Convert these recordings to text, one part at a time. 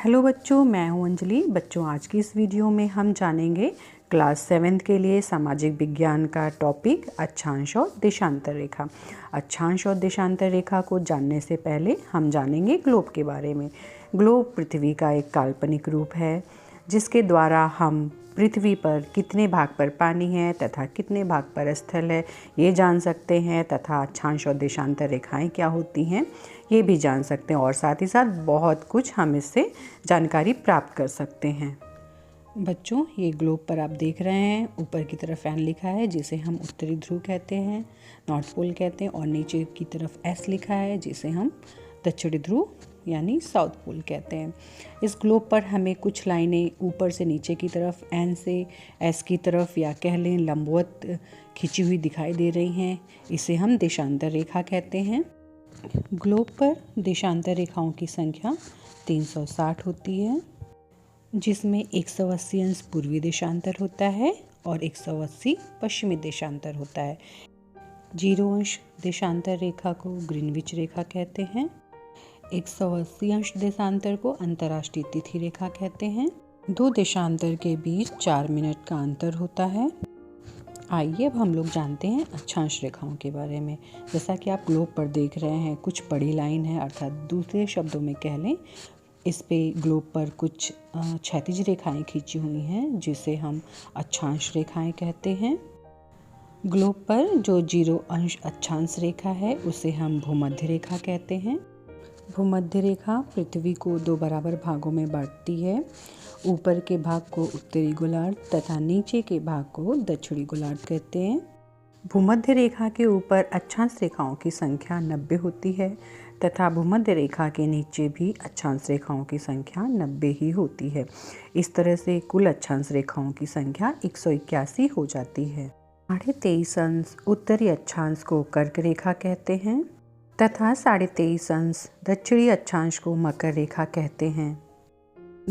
Hello बच्चों, मैं हूं अंजलि। बच्चों, आज की इस वीडियो में हम जानेंगे क्लास 7 के लिए सामाजिक विज्ञान का टॉपिक अक्षांश और देशांतर रेखा। अक्षांश और देशांतर रेखा को जानने से पहले हम जानेंगे ग्लोब के बारे में। ग्लोब पृथ्वी का एक काल्पनिक रूप है जिसके द्वारा हम पृथ्वी पर कितने भाग पर पानी है तथा कितने भाग पर स्थल है ये जान सकते हैं, तथा अक्षांश और देशांतर रेखाएं क्या होती हैं ये भी जान सकते हैं, और साथ ही साथ बहुत कुछ हम इससे जानकारी प्राप्त कर सकते हैं। बच्चों, ये ग्लोब पर आप देख रहे हैं, ऊपर की तरफ एन लिखा है जिसे हम उत्तरी ध्रुव कहते हैं, नॉर्थ पोल कहते हैं, और नीचे की तरफ एस लिखा है जिसे हम दक्षिणी ध्रुव यानी साउथ पोल कहते हैं। इस ग्लोब पर हमें कुछ लाइनें ऊपर से नीचे की तरफ एन से एस की तरफ या कह लें लंबवत खींची हुई दिखाई दे रही हैं। इसे हम देशांतर रेखा कहते हैं। ग्लोब पर देशांतर रेखाओं की संख्या 360 होती है, जिसमें 180 अंश पूर्वी देशांतर होता है और 180 पश्चिमी देशांतर होता है। 0 अंश देशांतर रेखा को ग्रीनविच रेखा कहते हैं। 180 अंश देशांतर को अंतर्राष्ट्रीय तिथि रेखा कहते हैं। 2 देशांतर के बीच 4 मिनट का अंतर होता है। आइए अब हम लोग जानते हैं अक्षांश रेखाओं के बारे में। जैसा कि आप ग्लोब पर देख रहे हैं, कुछ बड़ी लाइन है, अर्थात दूसरे शब्दों में कह लें इस पे ग्लोब पर कुछ क्षैतिज रेखाएं खींची हुई हैं जिसे हम अक्षांश रेखाएं कहते हैं। ग्लोब पर जो 0 अंश अक्षांश रेखा है उसे हम भूमध्य रेखा कहते हैं। भूमध्य रेखा पृथ्वी को 2 बराबर भागों में बांटती है। ऊपर के भाग को उत्तरी गोलार्ध तथा नीचे के भाग को दक्षिणी गोलार्ध कहते हैं। भूमध्य रेखा के ऊपर अक्षांश रेखाओं की संख्या 90 होती है तथा भूमध्य रेखा के नीचे भी अक्षांश रेखाओं की संख्या 90 ही होती है। इस तरह से कुल अक्षांश रेखाओं की संख्या 181 हो जाती है। 23.5 अंश उत्तरी अक्षांश को कर्क रेखा कहते हैं तथा 23.5 अंश दक्षिणी अक्षांश को मकर रेखा कहते हैं।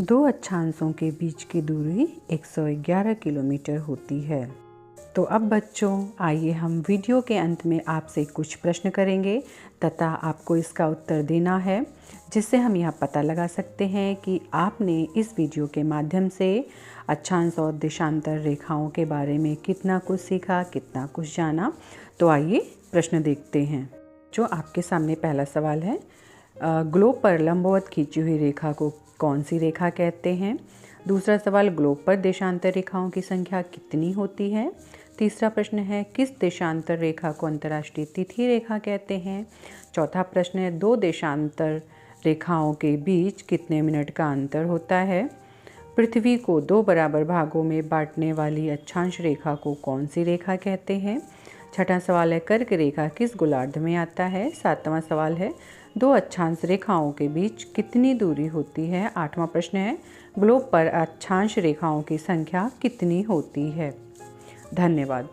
2 अक्षांशों के बीच की दूरी 111 किलोमीटर होती है। तो अब बच्चों, आइए हम वीडियो के अंत में आपसे कुछ प्रश्न करेंगे तथा आपको इसका उत्तर देना है, जिससे हम यह पता लगा सकते हैं कि आपने इस वीडियो के माध्यम से अक्षांश और देशांतर रेखाओं के बारे में कितना कुछ सीखा, कितना कुछ जाना। तो आइए प्रश्न देखते हैं। जो आपके सामने पहला सवाल है, ग्लोब पर लंबवत खींची हुई रेखा को कौन सी रेखा कहते हैं? दूसरा सवाल, ग्लोब पर देशांतर रेखाओं की संख्या कितनी होती है? तीसरा प्रश्न है, किस देशांतर रेखा को अंतर्राष्ट्रीय तिथि रेखा कहते हैं? चौथा प्रश्न है, 2 देशांतर रेखाओं के बीच कितने मिनट का अंतर होता है? पृथ्वी को 2 बराबर भागों में बांटने वाली अक्षांश रेखा को कौन सी रेखा कहते हैं? छठा सवाल है, कर्क रेखा किस गोलार्ध में आता है? सातवां सवाल है, 2 अक्षांश रेखाओं के बीच कितनी दूरी होती है? आठवां प्रश्न है, ग्लोब पर अक्षांश रेखाओं की संख्या कितनी होती है? धन्यवाद।